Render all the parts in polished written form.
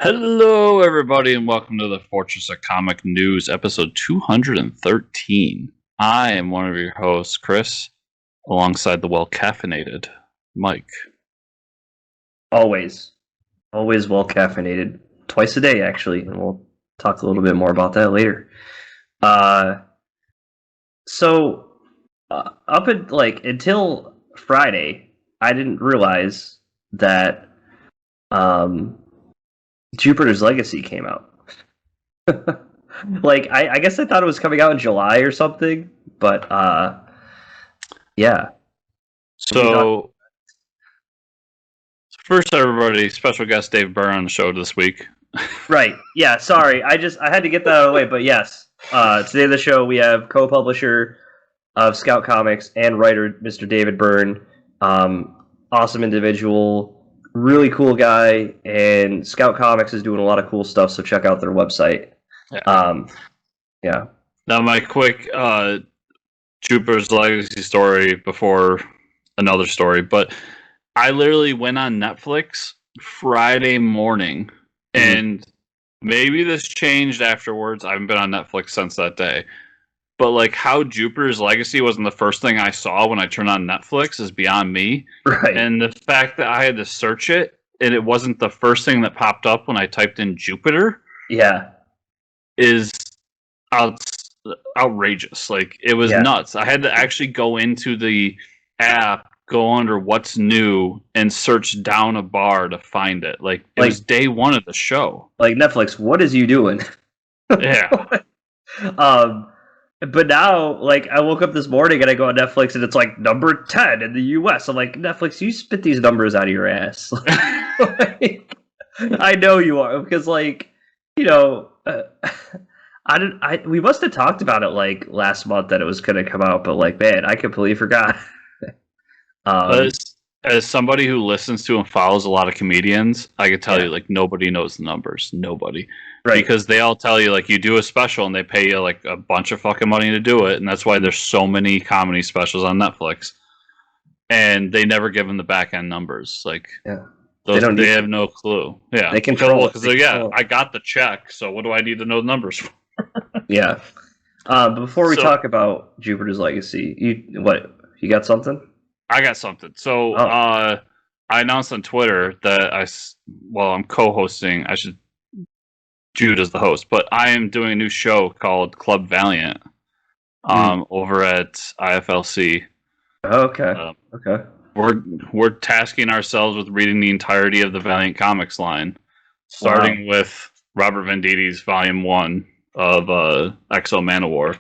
Hello, everybody, and welcome to the Fortress of Comic News, episode 213. I am one of your hosts, Chris, alongside the well-caffeinated Mike. Always well caffeinated. Twice a day, actually, and we'll talk a little bit more about that later. Until Friday, I didn't realize that Jupiter's Legacy came out. I guess I thought it was coming out in July or something, but yeah. So, first, everybody, special guest Dave Byrne on the show this week. Right. Yeah, sorry. I had to get that out of the way, but yes. Today on the show, we have co-publisher of Scout Comics and writer Mr. David Byrne. Awesome individual, really cool guy, and Scout Comics is doing a lot of cool stuff, so check out their website. Yeah. Now, my quick Jupiter's Legacy story before another story, but I literally went on Netflix Friday morning, and maybe this changed afterwards. I haven't been on Netflix since that day. But like how Jupiter's Legacy wasn't the first thing I saw when I turned on Netflix is beyond me. Right. And the fact that I had to search it and it wasn't the first thing that popped up when I typed in Jupiter. Yeah. Is outrageous. Like it was nuts. I had to actually go into the app, go under what's new, and search down a bar to find it. Like it was day one of the show. Like Netflix, what is you doing? Yeah. But now, like, I woke up this morning and I go on Netflix and it's like number 10 in the US. I'm like, Netflix, you spit these numbers out of your ass. I know you are, because, like, you know, we must have talked about it like last month that it was going to come out, but like, man, I completely forgot. As somebody who listens to and follows a lot of comedians, I could tell you, like, nobody knows the numbers. Nobody. Right. Because they all tell you, like, you do a special and they pay you, like, a bunch of fucking money to do it. And that's why there's so many comedy specials on Netflix. And they never give them the back end numbers. Like, they have no clue. Yeah. They control it. Because, I got the check. So what do I need to know the numbers for? Yeah. But before we talk about Jupiter's Legacy, you got something? I got something. So I announced on Twitter that I'm co-hosting. Jude is the host, but I am doing a new show called Club Valiant over at IFLC. Okay. Okay. We're tasking ourselves with reading the entirety of the Valiant Comics line, starting with Robert Venditti's Volume 1 of Exo Manowar.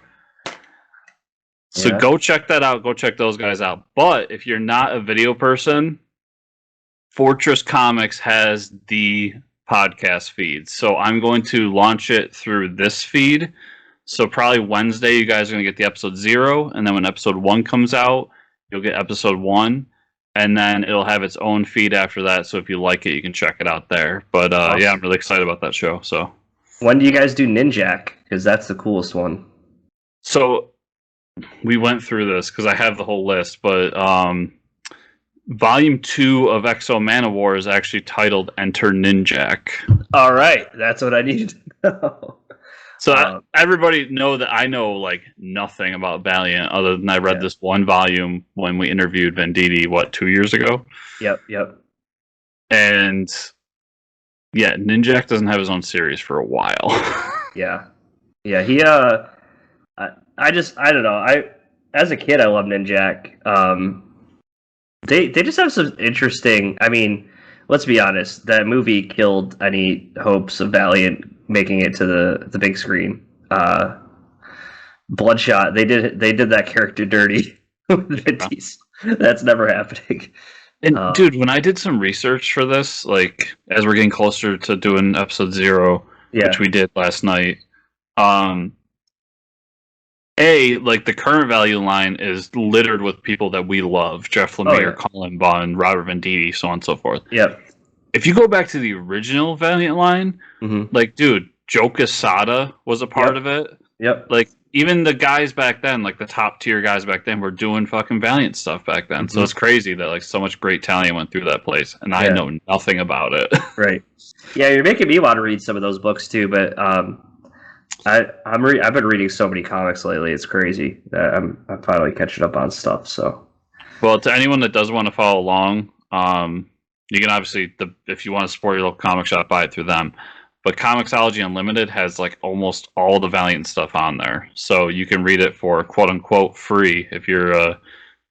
So go check that out. Go check those guys out. But if you're not a video person, Fortress Comics has the podcast feed. So I'm going to launch it through this feed. So probably Wednesday, you guys are going to get the episode 0. And then when episode 1 comes out, you'll get episode 1. And then it'll have its own feed after that. So if you like it, you can check it out there. But awesome. I'm really excited about that show. So when do you guys do Eniac? Because that's the coolest one. So we went through this because I have the whole list, but Volume 2 of Exo Manowar is actually titled Enter Eniac. All right, that's what I needed to know. So everybody know that I know like nothing about Valiant other than I read this one volume when we interviewed Venditti, 2 years ago? Yep. And Eniac doesn't have his own series for a while. Yeah, he I don't know. As a kid, I loved Eniac. They just have some interesting. I mean, let's be honest. That movie killed any hopes of Valiant making it to the big screen. Bloodshot. They did that character dirty with the 50s. That's never happening. And dude, when I did some research for this, like as we're getting closer to doing episode 0, which we did last night. The current value line is littered with people that we love. Jeff Lemire, Colin Bunn, Robert Venditti, so on and so forth. Yep. If you go back to the original Valiant line, like, dude, Joe Quesada was a part of it. Yep. Like, even the guys back then, like the top tier guys back then, were doing fucking Valiant stuff back then. So it's crazy that like so much great talent went through that place, and I know nothing about it. Right. Yeah, you're making me want to read some of those books too. But I've been reading so many comics lately. It's crazy that I'm finally catching up on stuff. So, well, to anyone that does want to follow along, you can obviously, if you want to support your local comic shop, buy it through them. But Comixology Unlimited has like almost all the Valiant stuff on there, so you can read it for quote unquote free if you're a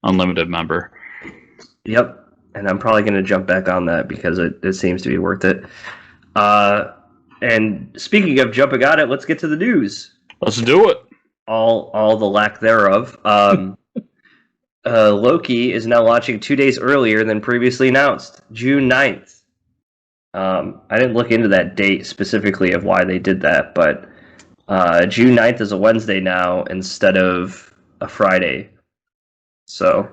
Unlimited member. Yep, and I'm probably going to jump back on that because it seems to be worth it. And speaking of jumping on it, let's get to the news. Let's do it. All the lack thereof. Loki is now launching 2 days earlier than previously announced, June 9th. I didn't look into that date specifically of why they did that, but June 9th is a Wednesday now instead of a Friday. So,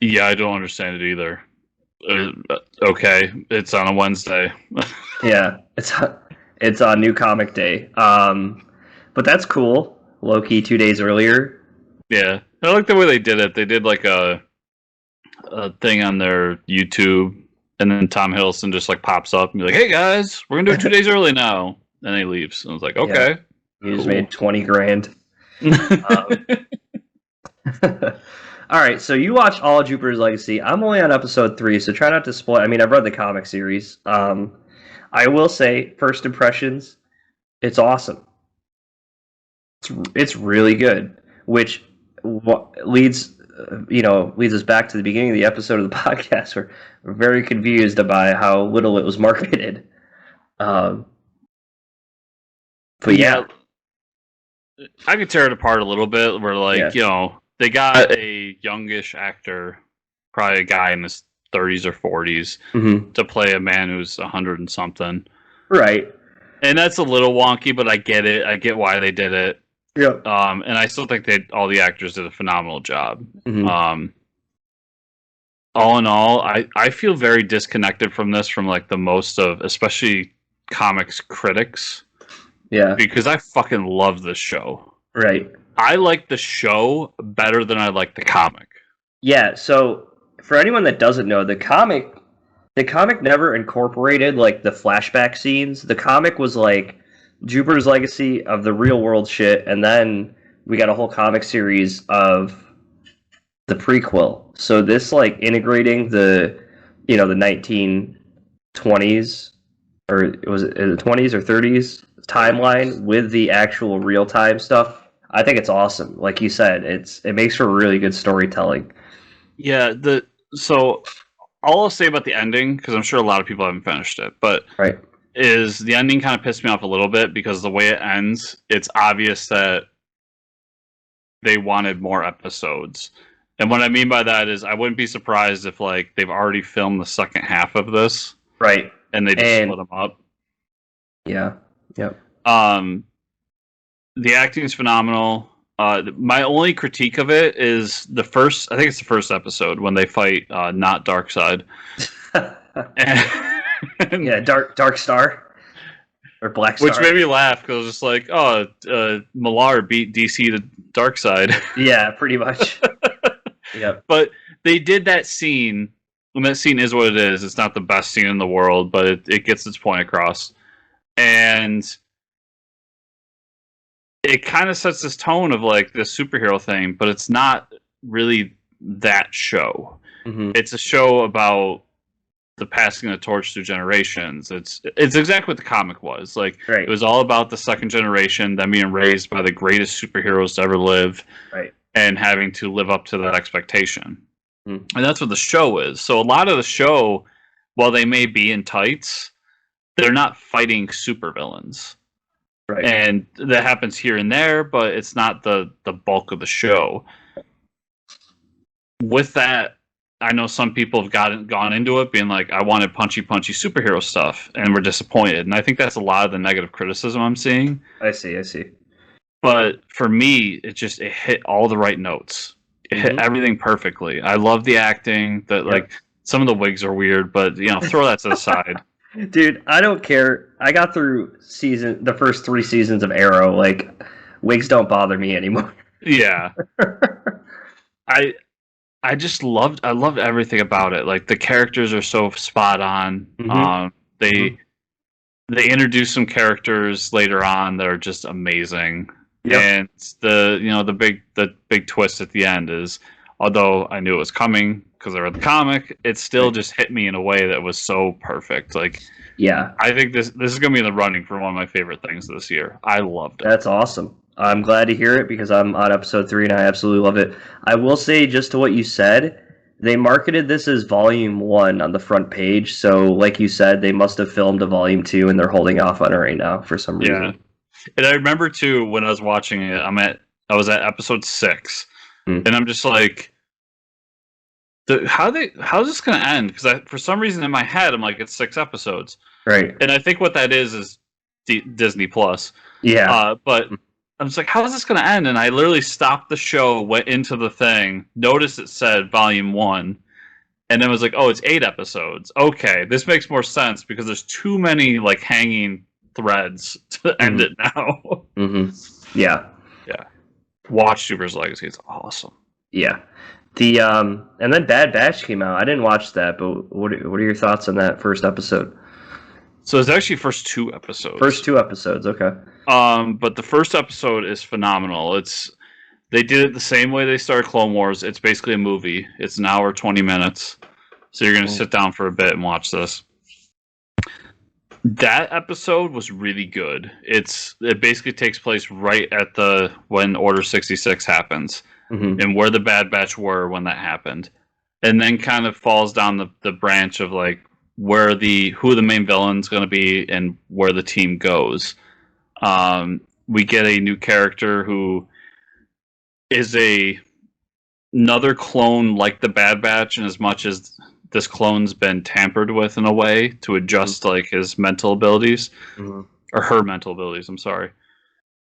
yeah, I don't understand it either. Okay, it's on a Wednesday. Yeah, it's on New Comic Day. But that's cool. Loki 2 days earlier. Yeah, I like the way they did it. They did like a thing on their YouTube. And then Tom Hiddleston just like pops up and be like, "Hey guys, we're gonna do it 2 days early now." And he leaves. And I was like, "Okay." Yeah. He just made 20 grand. All right, so you watched all of Jupiter's Legacy. I'm only on episode 3, so try not to spoil. I mean, I've read the comic series. I will say, first impressions, it's awesome. It's really good, which leads us back to the beginning of the episode of the podcast. We're very confused about how little it was marketed. But yeah, I could tear it apart a little bit. Where like they got a youngish actor, probably a guy in his 30s or 40s, to play a man who's 100 and something. Right. And that's a little wonky, but I get it. I get why they did it. Yep. And I still think all the actors did a phenomenal job. All in all, I feel very disconnected from this from like the most of, especially comics critics. Yeah. Because I fucking love this show. Right. I like the show better than I like the comic. Yeah, so for anyone that doesn't know, the comic never incorporated like the flashback scenes. The comic was like Jupiter's Legacy of the real world shit, and then we got a whole comic series of the prequel. So this like integrating the 1920s or was it the 20s or 30s timeline with the actual real time stuff. I think it's awesome. Like you said, it makes for really good storytelling. Yeah, so all I'll say about the ending, because I'm sure a lot of people haven't finished it, but right. is the ending kind of pissed me off a little bit because the way it ends, it's obvious that they wanted more episodes. And what I mean by that is I wouldn't be surprised if like they've already filmed the second half of this. Right. And they just split them up. Yeah. Yep. The acting is phenomenal. My only critique of it is I think it's the first episode when they fight not Darkseid. Yeah, Dark Star or Black Star, which made me laugh because I was just like, Millar beat DC to Darkseid. Yeah, pretty much. Yeah, but they did that scene, and that scene is what it is. It's not the best scene in the world, but it gets its point across, and it kind of sets this tone of like this superhero thing, but it's not really that show. It's a show about the passing of the torch through generations. It's exactly what the comic was. Like, right. It was all about the second generation, them being raised by the greatest superheroes to ever live, right, and having to live up to that expectation. And that's what the show is. So a lot of the show, while they may be in tights, they're not fighting supervillains. Right. And that happens here and there, but it's not the bulk of the show. With that, I know some people have gone into it being like, I wanted punchy superhero stuff, and were disappointed. And I think that's a lot of the negative criticism I'm seeing. I see. But for me, it hit all the right notes. It hit everything perfectly. I love the acting. Like some of the wigs are weird, but throw that to the side. Dude, I don't care. I got through the first 3 seasons of Arrow. Like, Wigs don't bother me anymore. Yeah. I I loved everything about it. Like the characters are so spot on. Mm-hmm. They they introduce some characters later on that are just amazing. Yep. And the big twist at the end is, although I knew it was coming because I read the comic, it still just hit me in a way that was so perfect. Like, Yeah, I think this is gonna be in the running for one of my favorite things this year. I loved it. that's awesome. I'm glad to hear it because I'm on episode 3 and I absolutely love it. I will say, just to what you said, they marketed this as volume 1 on the front page. So, like you said, they must have filmed a volume 2 and they're holding off on it right now for some reason. Yeah, and I remember too when I was watching it. I was at episode 6, Hmm. and I'm just like, how's this gonna end? Because for some reason in my head I'm like, it's 6 episodes, Right. and I think what that is Disney Plus. Yeah. But I was like, how is this going to end? And I literally stopped the show, went into the thing, noticed it said volume 1, and then was like, oh, it's 8 episodes. Okay, this makes more sense because there's too many like hanging threads to end it now. Mm-hmm. Yeah. Yeah. Watch Super's Legacy. It's awesome. Yeah. The and then Bad Batch came out. I didn't watch that, but what are your thoughts on that first episode? So it's actually first 2 episodes. First 2 episodes, okay. But the first episode is phenomenal. They did it the same way they started Clone Wars. It's basically a movie. It's an hour, 20 minutes. So you're going to sit down for a bit and watch this. That episode was really good. It basically takes place right at when Order 66 happens, and where the Bad Batch were when that happened, and then kind of falls down the branch of like who the main villain's going to be and where the team goes. We get a new character who is another clone like the Bad Batch, in as much as this clone's been tampered with in a way to adjust like his mental abilities, or her mental abilities. I'm sorry,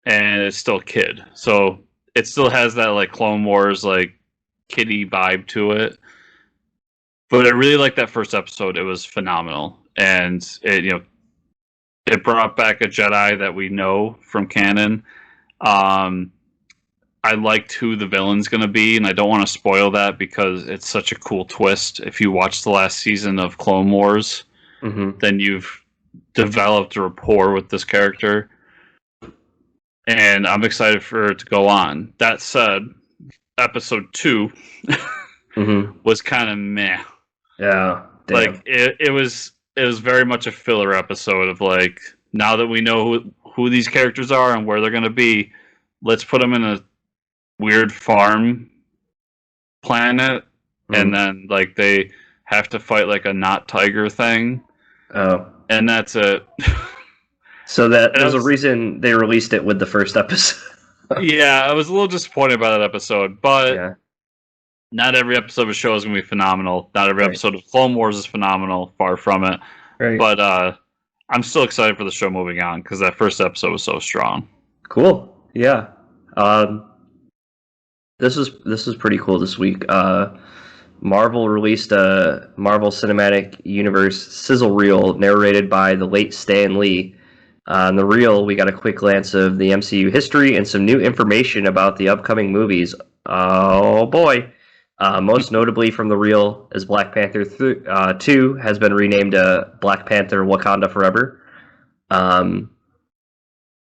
and it's still Kid, so it still has that like Clone Wars like kiddie vibe to it. But I really liked that first episode. It was phenomenal, and it brought back a Jedi that we know from canon. I liked who the villain's going to be, and I don't want to spoil that because it's such a cool twist. If you watch the last season of Clone Wars, then you've developed a rapport with this character, and I'm excited for it to go on. That said, episode 2 was kind of meh. Yeah, damn. Like it was very much a filler episode of like, now that we know who these characters are and where they're going to be, let's put them in a weird farm planet, and then like they have to fight like a not tiger thing. Oh, and that's it. So there's a reason they released it with the first episode. Yeah, I was a little disappointed by that episode, but not every episode of a show is going to be phenomenal. Not every episode of Clone Wars is phenomenal. Far from it. Right. But I'm still excited for the show moving on because that first episode was so strong. Cool. Yeah. This is pretty cool this week. Marvel released a Marvel Cinematic Universe sizzle reel narrated by the late Stan Lee. On the reel, we got a quick glance of the MCU history and some new information about the upcoming movies. Oh boy. Most notably from the reel is Black Panther 2 has been renamed Black Panther Wakanda Forever.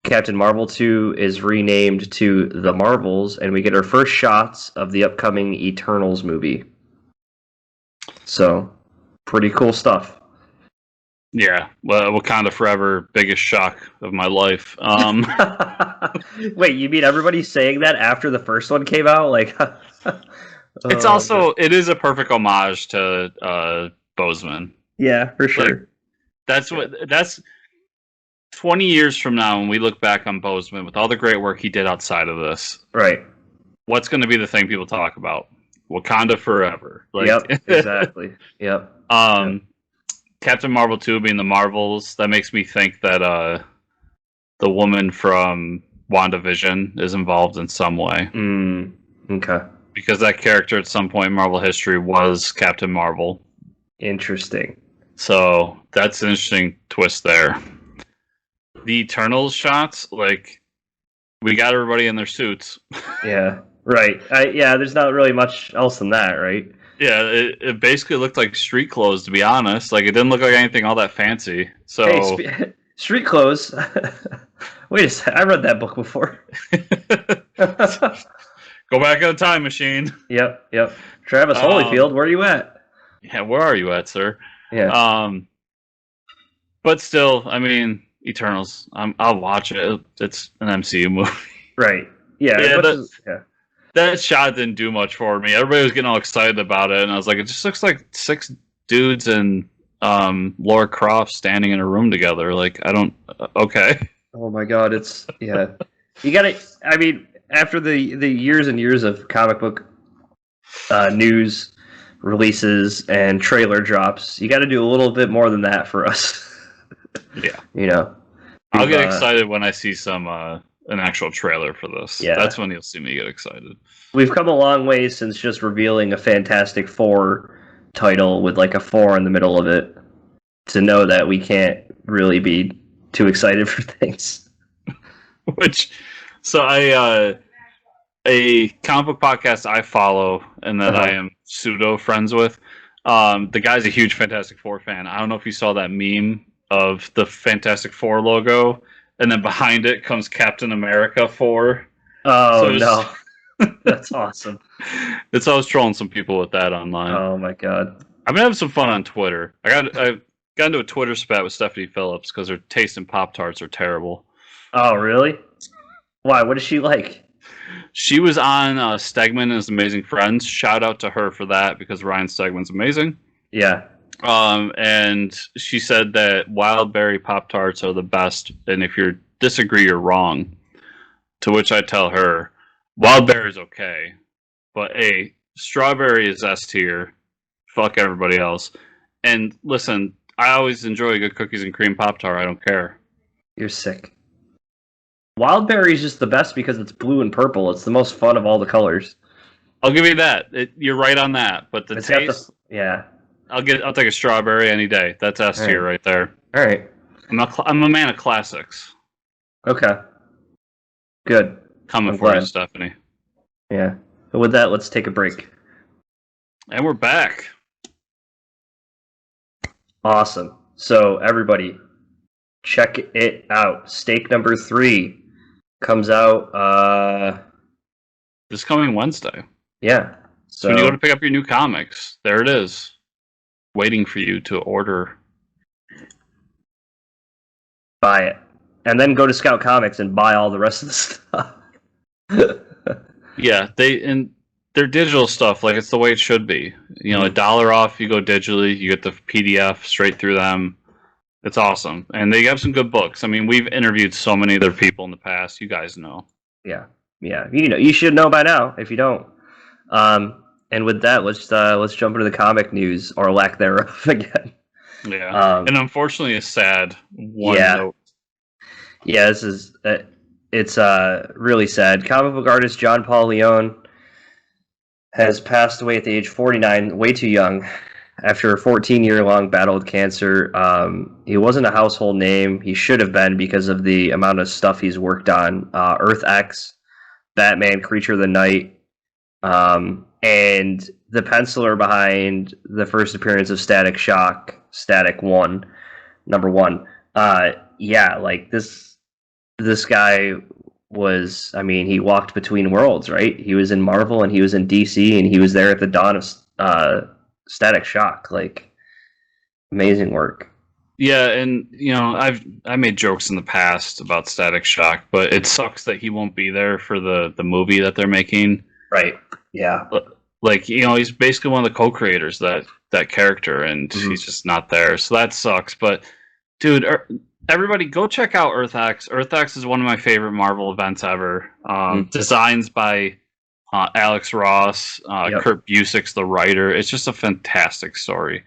Captain Marvel 2 is renamed to The Marvels, and we get our first shots of the upcoming Eternals movie. So, pretty cool stuff. Yeah, well, Wakanda Forever, biggest shock of my life. Wait, you mean everybody's saying that after the first one came out? Like, it's also it is a perfect homage to Boseman. Yeah, for sure. Like, that's 20 years from now when we look back on Boseman with all the great work he did outside of this. Right. What's going to be the thing people talk about? Wakanda Forever. Like, yep, exactly. Yep. Captain Marvel 2 being the Marvels, that makes me think that the woman from WandaVision is involved in some way. Okay. Because that character at some point in Marvel history was Captain Marvel. Interesting. So that's an interesting twist there. The Eternals shots, like, we got everybody in their suits. Yeah, right. There's not really much else than that, right? Yeah, it basically looked like street clothes, to be honest. Like, it didn't look like anything all that fancy. Hey, So, street clothes. Wait a second, I read that book before. go back in the time machine. Yep. Travis Holyfield, where are you at? Yeah, where are you at, sir? Yeah. But still, I mean, Eternals. I'll watch it. It's an MCU movie. Right. Yeah. Yeah, that shot didn't do much for me. Everybody was getting all excited about it, and I was like, it just looks like 6 dudes and Laura Croft standing in a room together. Like, I don't. Okay. Oh my God, it's yeah. You got to. I mean, after the years and years of comic book news releases and trailer drops, you got to do a little bit more than that for us. Yeah. You know. I'll get excited when I see some an actual trailer for this. Yeah. That's when you'll see me get excited. We've come a long way since just revealing a Fantastic Four title with like a 4 in the middle of it to know that we can't really be too excited for things. So a comic book podcast I follow and that I am pseudo friends with. The guy's a huge Fantastic Four fan. I don't know if you saw that meme of the Fantastic Four logo, and then behind it comes Captain America 4. Oh, no. That's awesome. I was trolling some people with that online. Oh, my God. I've been having some fun on Twitter. I got into a Twitter spat with Stephanie Phillips because her taste in Pop-Tarts are terrible. Oh, really? Why? What is she like? She was on Stegman and His Amazing Friends. Shout out to her for that because Ryan Stegman's amazing. Yeah. And she said that wild berry Pop-Tarts are the best, and if you disagree, you're wrong. To which I tell her, wild berry is okay, but strawberry is S tier. Fuck everybody else. And listen, I always enjoy a good cookies and cream Pop-Tart. I don't care. You're sick. Wild berry is just the best because it's blue and purple. It's the most fun of all the colors. I'll give you that. You're right on that. But the taste, yeah. I'll take a strawberry any day. That's S tier right there. All right. I'm a man of classics. Okay. Good. Coming for you, Stephanie. Yeah. But with that, let's take a break. And we're back. Awesome. So everybody, check it out. Steak number 3 comes out this coming Wednesday. Yeah. So when you go to pick up your new comics, there it is, waiting for you to order. Buy it. And then go to Scout Comics and buy all the rest of the stuff. Yeah, their digital stuff, like, it's the way it should be. You know, $1 off, you go digitally, you get the PDF straight through them. It's awesome. And they have some good books. I mean, we've interviewed so many other people in the past. You guys know. Yeah. You should know by now if you don't. And with that, let's jump into the comic news or lack thereof again. Yeah. And unfortunately, a sad note. Yeah, this is it's really sad. Comic book artist John Paul Leon has passed away at the age of 49, way too young, after a 14-year-long battle with cancer. He wasn't a household name. He should have been because of the amount of stuff he's worked on. Earth X, Batman, Creature of the Night, and the penciler behind the first appearance of Static Shock, Static 1, number 1. Like this guy was, I mean, he walked between worlds, right? He was in Marvel and he was in DC, and he was there at the dawn of Static Shock. Like, amazing work. Yeah, and I made jokes in the past about Static Shock, but it sucks that he won't be there for the movie that they're making. Right. Yeah. Like, he's basically one of the co-creators that character, and he's just not there. So that sucks. But dude, everybody go check out Earth X. Earth X is one of my favorite Marvel events ever. Designs by Alex Ross, Kurt Busiek's the writer. It's just a fantastic story.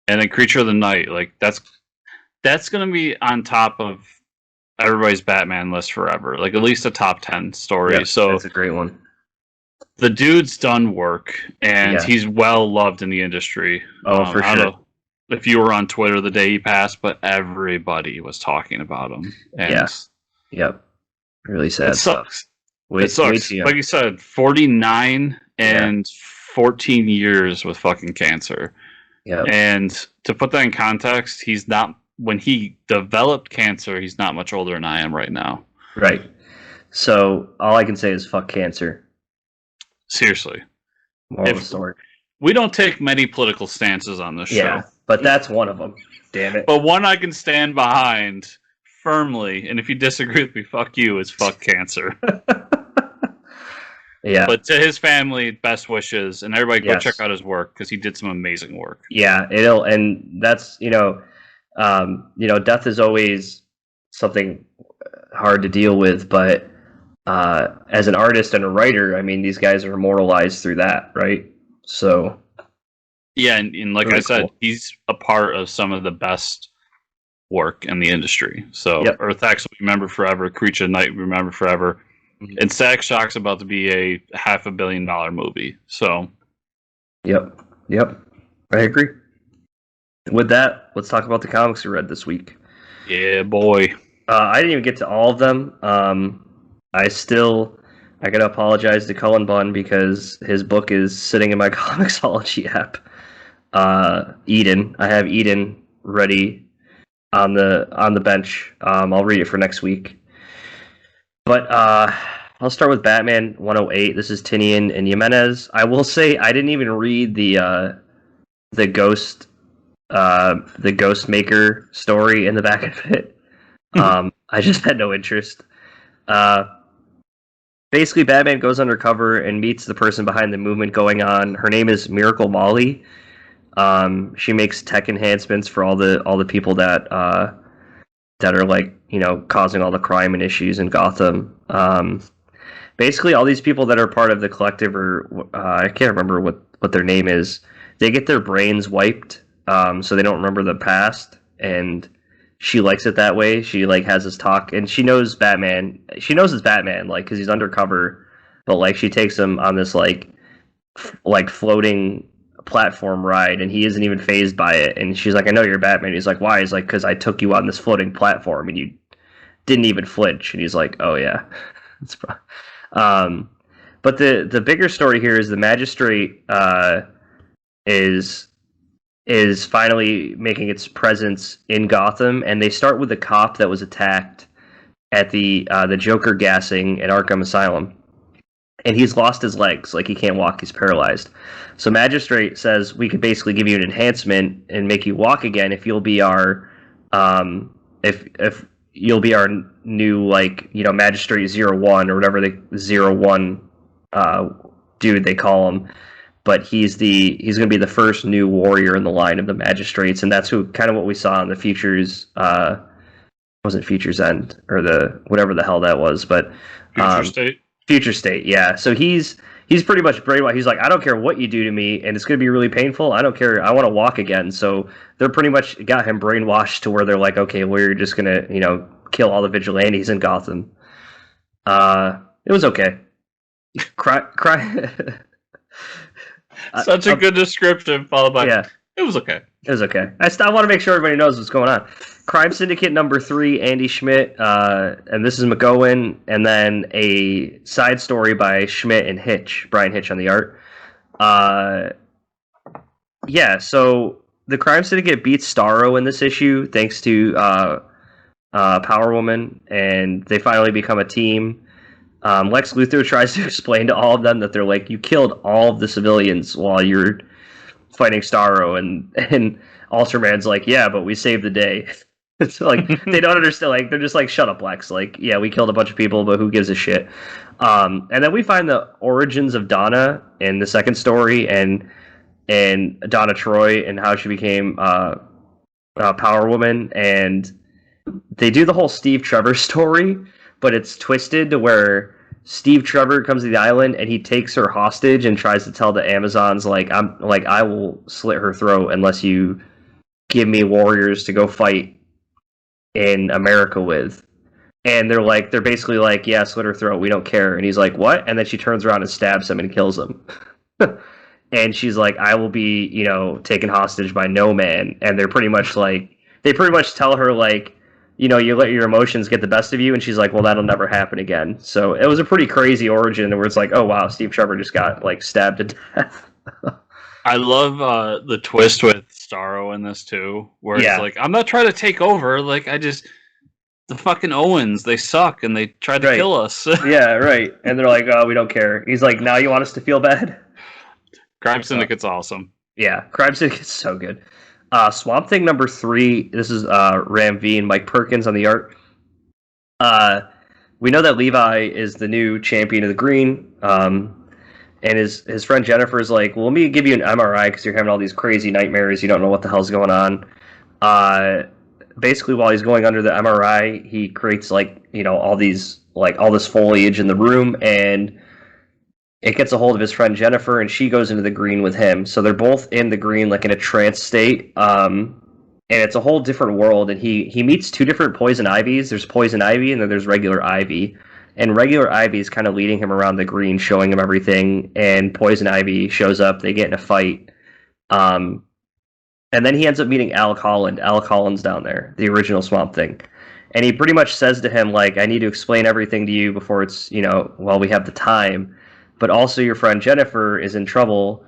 And then Creature of the Night, like, that's going to be on top of everybody's Batman list forever. Like, at least a top 10 story. Yep, so that's a great one. The dude's done work, and he's well loved in the industry. Oh, for sure. I don't know if you were on Twitter the day he passed, but everybody was talking about him. And Yep. Really sad It stuff. sucks. Way It sucks. too young. Like you said, 49 and 14 years with fucking cancer. Yeah. And to put that in context, he's not, when he developed cancer, he's not much older than I am right now. Right. So all I can say is fuck cancer. Seriously. Moral of the story. We don't take many political stances on this show. But that's one of them. Damn it. But one I can stand behind firmly, and if you disagree with me, fuck you, is fuck cancer. Yeah. But to his family, best wishes, and everybody go Yes. check out his work because he did some amazing work. Yeah, and that's death is always something hard to deal with, but as an artist and a writer, I mean, these guys are immortalized through that, right? So Yeah, and like Really I said, cool. he's a part of some of the best work in the industry. So Yep. Earth X will be remembered forever, Creature of Night will be remembered forever. Mhm. And Sack Shock's about to be a $500 million movie. So Yep, I agree. With that, let's talk about the comics we read this week. yeah, boy. I didn't even get to all of them. I gotta apologize to Cullen Bunn because his book is sitting in my Comixology app. Eden, I have Eden ready on the bench. I'll read it for next week. But I'll start with Batman 108. This is Tinian and Jimenez. I will say I didn't even read the Ghost Maker story in the back of it. I just had no interest. Basically, Batman goes undercover and meets the person behind the movement going on. Her name is Miracle Molly. She makes tech enhancements for all the people that are like, causing all the crime and issues in Gotham. Basically, all these people that are part of the collective, or I can't remember what their name is, they get their brains wiped, so they don't remember the past, and she likes it that way. She like has this talk, and she knows Batman. She knows it's Batman, like, because he's undercover, but like she takes him on this like floating platform ride, and he isn't even phased by it. And she's like, "I know you're Batman." He's like, "Why?" He's like, "Because I took you on this floating platform, and you didn't even flinch." And he's like, "Oh yeah." But the bigger story here is the magistrate is finally making its presence in Gotham, and they start with the cop that was attacked at the Joker gassing at Arkham Asylum, and he's lost his legs, like he can't walk, he's paralyzed. So magistrate says we could basically give you an enhancement and make you walk again if you'll be our if you'll be our new, like, magistrate 01 or whatever the 01 dude they call him. But he's going to be the first new warrior in the line of the magistrates, and that's who kind of what we saw in the Futures wasn't Futures End or the whatever the hell that was, but Future State, yeah. So he's pretty much brainwashed. He's like, I don't care what you do to me, and it's going to be really painful. I don't care. I want to walk again. So they're pretty much got him brainwashed to where they're like, okay, we're just going to kill all the vigilantes in Gotham. It was okay. Cry. Such a good description, followed by, yeah. It was okay. It was okay. I want to make sure everybody knows what's going on. Crime Syndicate number 3, Andy Schmidt, and this is McGowan, and then a side story by Schmidt and Brian Hitch on the art. So the Crime Syndicate beats Starro in this issue thanks to Power Woman, and they finally become a team. Lex Luthor tries to explain to all of them that they're like, you killed all of the civilians while you're fighting Starro, and Ultraman's like, yeah, but we saved the day. It's like they don't understand. Like, they're just like, shut up, Lex. Like, yeah, we killed a bunch of people, but who gives a shit? And then we find the origins of Donna in the second story, and Donna Troy and how she became Power Woman, and they do the whole Steve Trevor story, but it's twisted to where Steve Trevor comes to the island and he takes her hostage and tries to tell the Amazons, like, I will slit her throat unless you give me warriors to go fight in America with. And they're basically like, yeah, slit her throat, we don't care. And he's like, what? And then she turns around and stabs him and kills him. And she's like, I will be, taken hostage by no man. And they're pretty much like, they pretty much tell her, like, you let your emotions get the best of you, and she's like, well, that'll never happen again. So it was a pretty crazy origin where it's like, oh wow, Steve Trevor just got like stabbed to death. I love the twist with Starro in this too, where it's Yeah. like, I'm not trying to take over. Like, the fucking Owens, they suck, and they tried to Right. kill us. Yeah, right. And they're like, oh, we don't care. He's like, now you want us to feel bad? Crime Syndicate's awesome. Yeah, Crime Syndicate's so good. Swamp Thing number 3. This is Ram V and Mike Perkins on the art. We know that Levi is the new champion of the green. And his friend Jennifer is like, well, let me give you an MRI because you're having all these crazy nightmares. You don't know what the hell's going on. Basically, while he's going under the MRI, he creates all this foliage in the room, and it gets a hold of his friend Jennifer, and she goes into the green with him. So they're both in the green, like in a trance state. And it's a whole different world. And he meets 2 different poison ivies. There's poison ivy, and then there's regular ivy. And regular ivy is kind of leading him around the green, showing him everything. And poison ivy shows up. They get in a fight. And then he ends up meeting Alec Holland. Alec Holland's down there, the original Swamp Thing. And he pretty much says to him, like, I need to explain everything to you before it's, we have the time. But also your friend Jennifer is in trouble.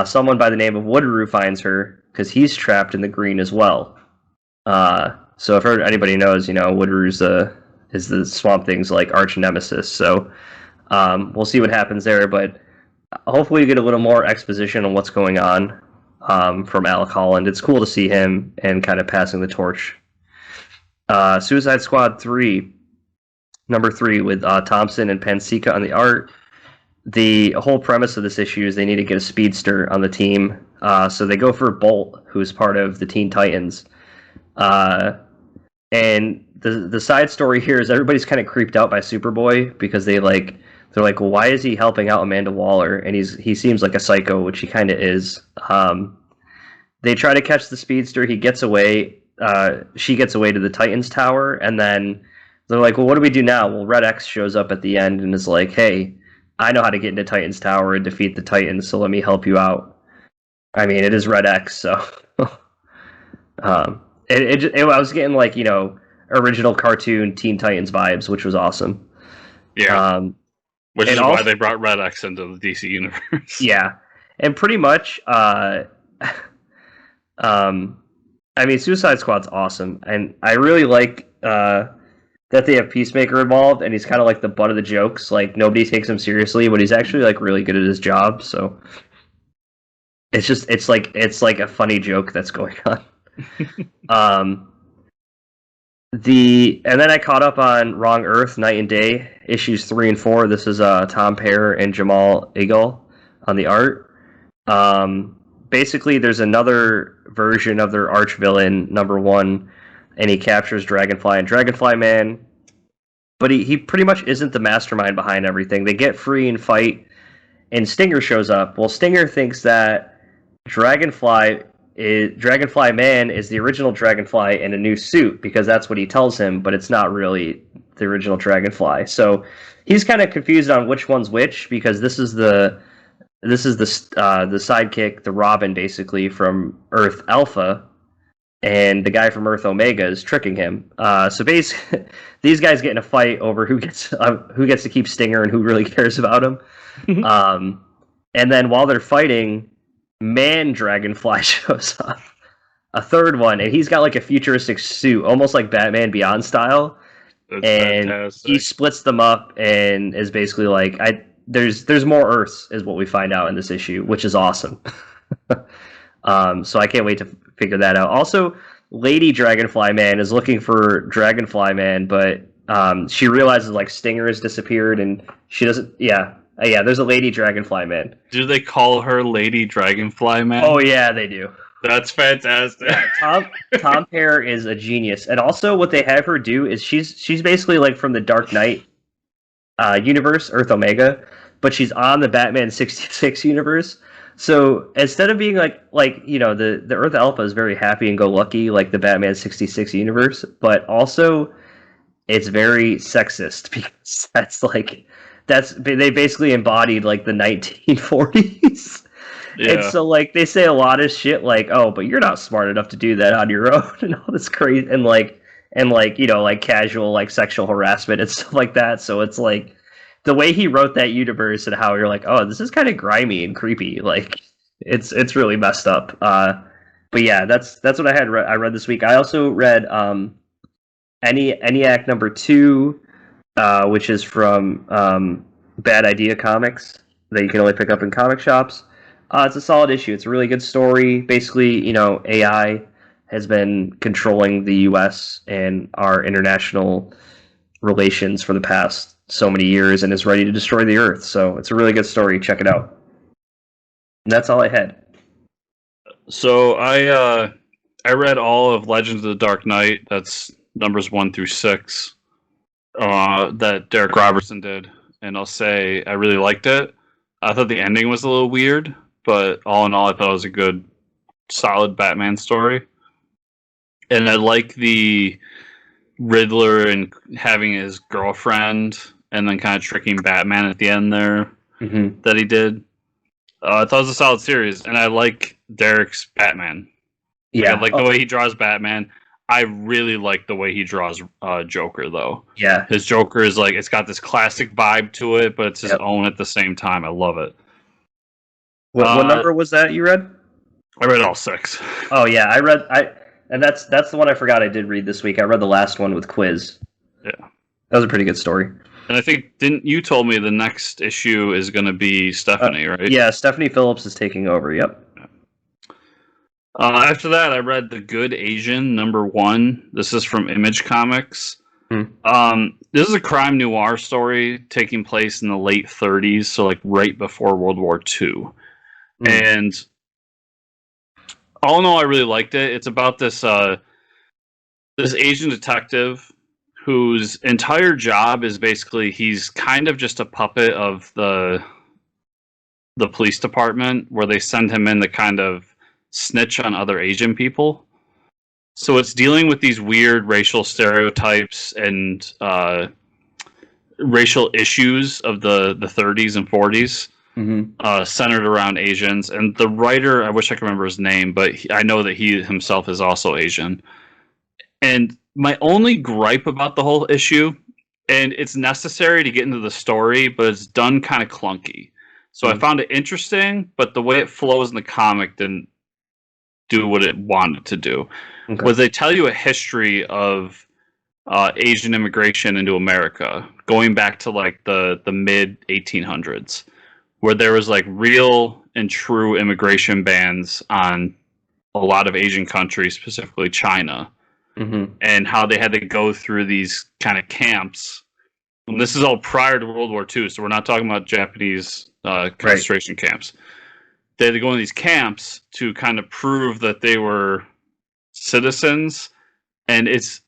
Someone by the name of Woodrue finds her because he's trapped in the green as well. So if anybody knows, Woodrue's is the Swamp Thing's like arch nemesis. So we'll see what happens there. But hopefully we get a little more exposition on what's going on from Alec Holland. It's cool to see him and kind of passing the torch. Suicide Squad 3, number 3 with Thompson and Panseca on the art. The whole premise of this issue is they need to get a speedster on the team. So they go for Bolt, who's part of the Teen Titans. And the side story here is everybody's kind of creeped out by Superboy because they're like, well, why is he helping out Amanda Waller? And he seems like a psycho, which he kind of is. They try to catch the speedster. He gets away. She gets away to the Titans Tower, and then they're like, well, what do we do now? Well, Red X shows up at the end and is like, hey, I know how to get into Titans Tower and defeat the Titans, so let me help you out. I mean, it is Red X, so I was getting original cartoon Teen Titans vibes, which was awesome. Yeah, which is why they brought Red X into the DC universe. Yeah, and pretty much, Suicide Squad's awesome, and I really like that they have Peacemaker involved, and he's kind of like the butt of the jokes. Like, nobody takes him seriously, but he's actually like really good at his job. So it's like a funny joke that's going on. And then I caught up on Wrong Earth, Night and Day, issues 3 and 4. This is Tom Pear and Jamal Iqbal on the art. Basically, there's another version of their arch villain, number 1, and he captures Dragonfly and Dragonfly Man. But he pretty much isn't the mastermind behind everything. They get free and fight, and Stinger shows up. Well, Stinger thinks that Dragonfly Man is the original Dragonfly in a new suit, because that's what he tells him, but it's not really the original Dragonfly. So he's kind of confused on which one's which, because this is the sidekick, the Robin, basically, from Earth Alpha, and the guy from Earth Omega is tricking him. So basically, these guys get in a fight over who gets to keep Stinger and who really cares about him. And then while they're fighting, Man Dragonfly shows up, a third one, and he's got like a futuristic suit, almost like Batman Beyond style. That's fantastic. He splits them up and is basically like, there's more Earths, is what we find out in this issue, which is awesome. So I can't wait to figure that out. Also, Lady Dragonfly Man is looking for Dragonfly Man, but she realizes like Stinger has disappeared, and she doesn't. Yeah, there's a Lady Dragonfly Man. Do they call her Lady Dragonfly Man? Oh yeah, they do. That's fantastic. Yeah, Tom Pear is a genius, and also what they have her do is she's basically like from the Dark Knight universe, Earth Omega, but she's on the Batman 66 universe. So instead of being like the Earth Alpha is very happy and go lucky like the Batman 66 universe, but also it's very sexist, because they basically embodied like the 1940s. Yeah. And so like they say a lot of shit like, oh, but you're not smart enough to do that on your own, and all this crazy, and like and like like casual like sexual harassment and stuff like that. So it's like the way he wrote that universe and how you're like, oh, this is kind of grimy and creepy. Like it's really messed up. But yeah, that's what I read this week. I also read Eniac #2, which is from Bad Idea Comics that you can only pick up in comic shops. It's a solid issue. It's a really good story. Basically, AI has been controlling the U.S. and our international relations for the past so many years and is ready to destroy the Earth. So it's a really good story. Check it out. And that's all I had. So I read all of Legends of the Dark Knight. That's numbers 1 through 6 that Derek Robertson did, and I'll say I really liked it. I thought the ending was a little weird, but all in all, I thought it was a good, solid Batman story. And I like the Riddler and having his girlfriend, and then kind of tricking Batman at the end there that he did. I thought it was a solid series, and I like Derek's Batman. Yeah, I like the way he draws Batman. I really like the way he draws Joker, though. Yeah, his Joker is like, it's got this classic vibe to it, but it's his own at the same time. I love it. What number was that you read? I read all 6. Oh yeah, and that's the one I forgot I did read this week. I read the last one with Quiz. Yeah, that was a pretty good story. And I think didn't you told me the next issue is going to be Stephanie, right? Yeah, Stephanie Phillips is taking over. Yep. After that, I read The Good Asian #1. This is from Image Comics. This is a crime noir story taking place in the late 30s, so like right before World War II. And all in all, I really liked it. It's about this this Asian detective whose entire job is basically he's kind of just a puppet of the police department, where they send him in to kind of snitch on other Asian people. So it's dealing with these weird racial stereotypes and racial issues of the 30s and 40s, centered around Asians. And the writer, I wish I could remember his name, but I know that he himself is also Asian. And my only gripe about the whole issue, and it's necessary to get into the story, but it's done kind of clunky. So I found it interesting, but the way it flows in the comic didn't do what it wanted to do. Was they tell you a history of Asian immigration into America, going back to like the mid 1800s, where there was like real and true immigration bans on a lot of Asian countries, specifically China, and how they had to go through these kind of camps. And this is all prior to World War II, so we're not talking about Japanese concentration camps. They had to go into these camps to kind of prove that they were citizens, and it's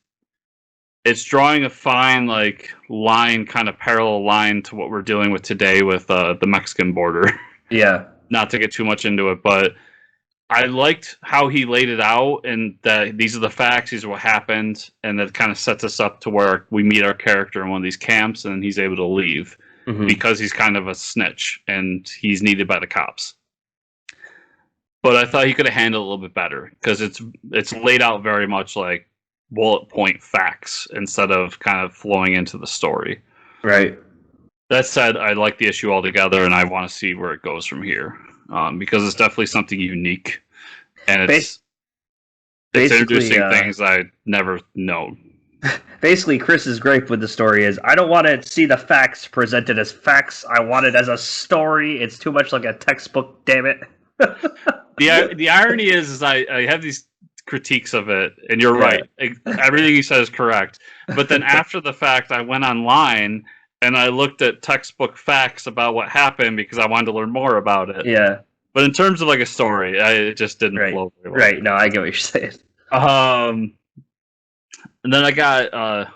drawing a fine like line, kind of parallel line to what we're dealing with today with the Mexican border. Yeah. Not to get too much into it, but I liked how he laid it out, and that these are the facts, these are what happened, and that kind of sets us up to where we meet our character in one of these camps, and he's able to leave because he's kind of a snitch and he's needed by the cops. But I thought he could have handled it a little bit better, because it's laid out very much like bullet point facts instead of kind of flowing into the story. Right. That said, I like the issue altogether, and I want to see where it goes from here, because it's definitely something unique, and it's introducing things I never known. Basically, Chris's gripe with the story is, I don't want to see the facts presented as facts. I want it as a story. It's too much like a textbook, damn it. The irony is I have these critiques of it, and you're right. Everything you said is correct. But then after the fact, I went online and I looked at textbook facts about what happened because I wanted to learn more about it. Yeah. But in terms of like a story, it just didn't flow very well. Right. No, I get what you're saying. And then I got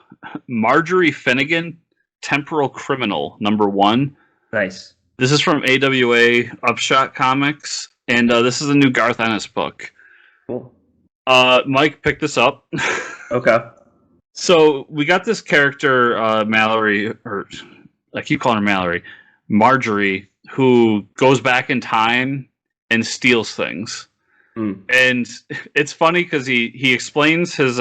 Marjorie Finnegan, Temporal Criminal, #1. Nice. This is from AWA Upshot Comics, and this is a new Garth Ennis book. Cool. Mike picked this up. Okay. So we got this character, Mallory, or I keep calling her Mallory, Marjorie, who goes back in time and steals things. And it's funny because he explains his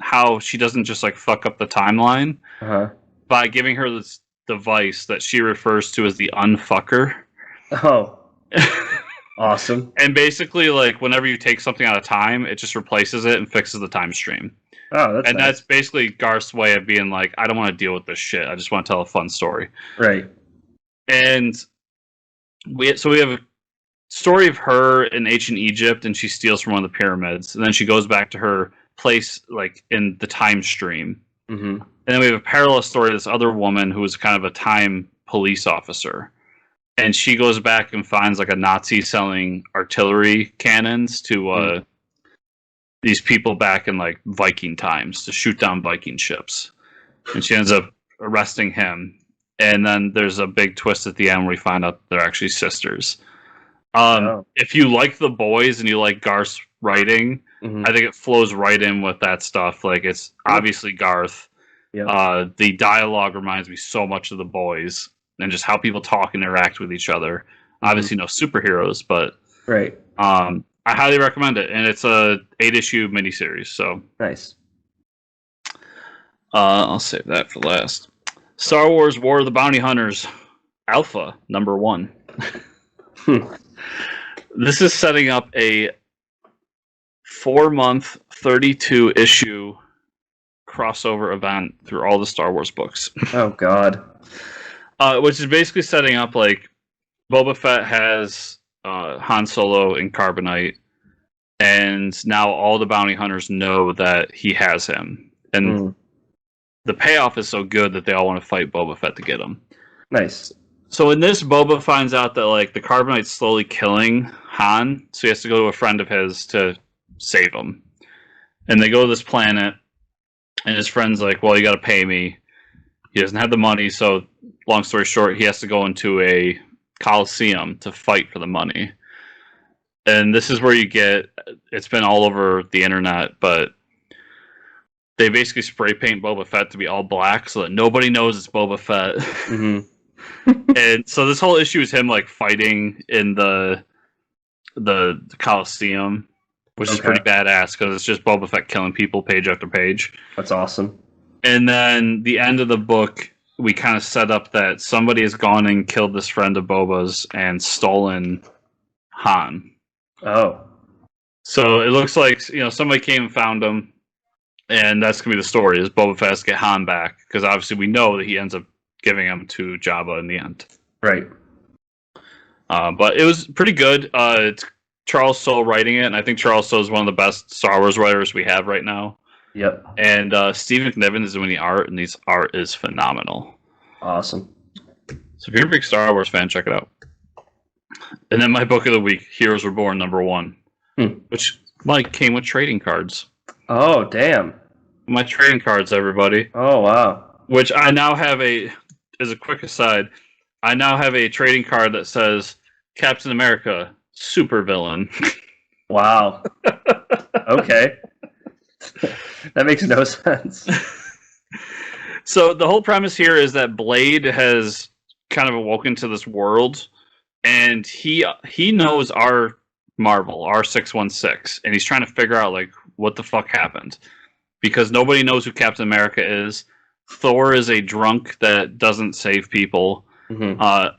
how she doesn't just like fuck up the timeline Uh-huh. by giving her this device that she refers to as the unfucker. Oh, awesome. And basically, like, whenever you take something out of time, it just replaces it and fixes the time stream. Oh, that's And nice. that's basically Garth's way of being like, I don't want to deal with this shit. I just want to tell a fun story. Right. And we have a story of her in ancient Egypt, and she steals from one of the pyramids. And then she goes back to her place, like, in the time stream. Mm-hmm. And then we have a parallel story of this other woman who is kind of a time police officer. And she goes back and finds like a Nazi selling artillery cannons to these people back in like Viking times to shoot down Viking ships. And she ends up arresting him. And then there's a big twist at the end where we find out they're actually sisters. If you like The Boys and you like Garth's writing, Mm-hmm. I think it flows right in with that stuff. Like, it's obviously Garth. Yep. The dialogue reminds me so much of The Boys and just how people talk and interact with each other. Obviously, no superheroes, but Right. I highly recommend it. And it's a 8-issue miniseries. So Nice. I'll save that for last. Star Wars: War of the Bounty Hunters, Alpha #1. This is setting up a 4-month, 32-issue crossover event through all the Star Wars books. Oh, God. Which is basically setting up like Boba Fett has Han Solo and Carbonite, and now all the bounty hunters know that he has him. And the payoff is so good that they all want to fight Boba Fett to get him. Nice. So in this, Boba finds out that like the Carbonite's slowly killing Han, so he has to go to a friend of his to save him. And they go to this planet, and his friend's like, well, you got to pay me. He doesn't have the money, so long story short, he has to go into a Coliseum to fight for the money. And this is where you get, it's been all over the internet, but they basically spray paint Boba Fett to be all black so that nobody knows it's Boba Fett. Mm-hmm. And so this whole issue is him like fighting in the Coliseum, which is pretty badass because it's just Boba Fett killing people page after page. That's awesome. And then the end of the book, we kind of set up that somebody has gone and killed this friend of Boba's and stolen Han. Oh. So it looks like, somebody came and found him, and that's going to be the story, is Boba Fett has to get Han back, because obviously we know that he ends up giving him to Jabba in the end. Right. But it was pretty good. It's Charles Soule writing it, and I think Charles Soule is one of the best Star Wars writers we have right now. Yep. And Steve McNiven is doing the art, and his art is phenomenal. Awesome. So if you're a big Star Wars fan, check it out. And then my book of the week, Heroes Reborn #1, which Mike came with trading cards. Oh, damn. My trading cards, everybody. Oh, wow. Which I now have as a quick aside, I now have a trading card that says Captain America, supervillain. Wow. Okay. That makes no sense. So the whole premise here is that Blade has kind of awoken to this world, and he knows our Marvel, R616, and he's trying to figure out like what the fuck happened, because nobody knows who Captain America is. Thor is a drunk that doesn't save people. Mm-hmm.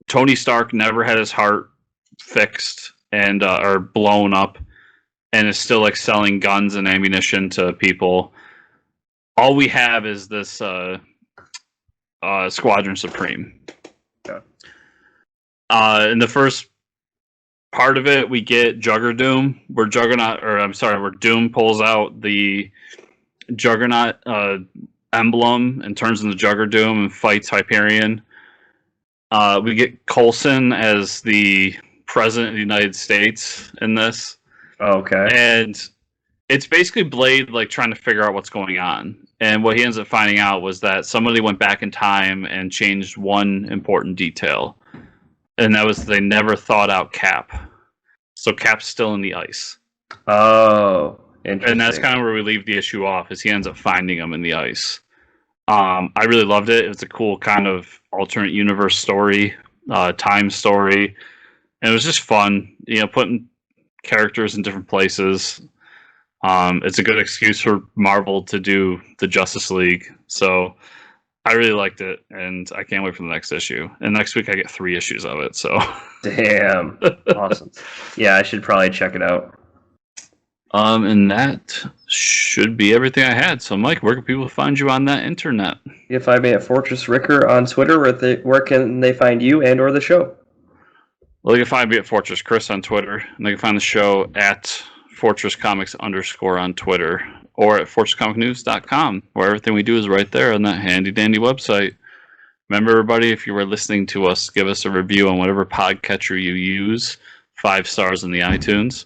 Tony Stark never had his heart fixed and or blown up, and is still like selling guns and ammunition to people. All we have is this Squadron Supreme. Yeah. In the first part of it, we get Juggerdoom, where Doom pulls out the Juggernaut emblem and turns into Juggerdoom and fights Hyperion. We get Coulson as the President of the United States in this. Okay. And it's basically Blade like trying to figure out what's going on. And what he ends up finding out was that somebody went back in time and changed one important detail. And that was they never thawed out Cap. So Cap's still in the ice. Oh, interesting. And that's kind of where we leave the issue off, is he ends up finding him in the ice. I really loved it. It was a cool kind of alternate universe story, time story. And it was just fun, putting characters in different places. It's a good excuse for Marvel to do the Justice League. So I really liked it, and I can't wait for the next issue. And next week I get 3 issues of it. So Damn, awesome. Yeah, I should probably check it out. And that should be everything I had. So, Mike, where can people find you on that internet? You can find me at Fortress Ricker on Twitter. Where can they find you and or the show? Well, you can find me at Fortress Chris on Twitter, and they can find the show at FortressComics _ on Twitter, or at FortressComicNews.com, where everything we do is right there on that handy dandy website. Remember, everybody, if you were listening to us, give us a review on whatever podcatcher you use, 5 stars in the iTunes.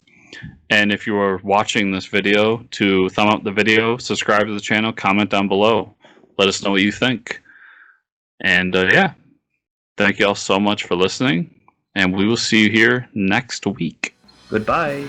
And if you are watching this video, to thumb up the video, subscribe to the channel, comment down below. Let us know what you think. And yeah, thank you all so much for listening, and we will see you here next week. Goodbye.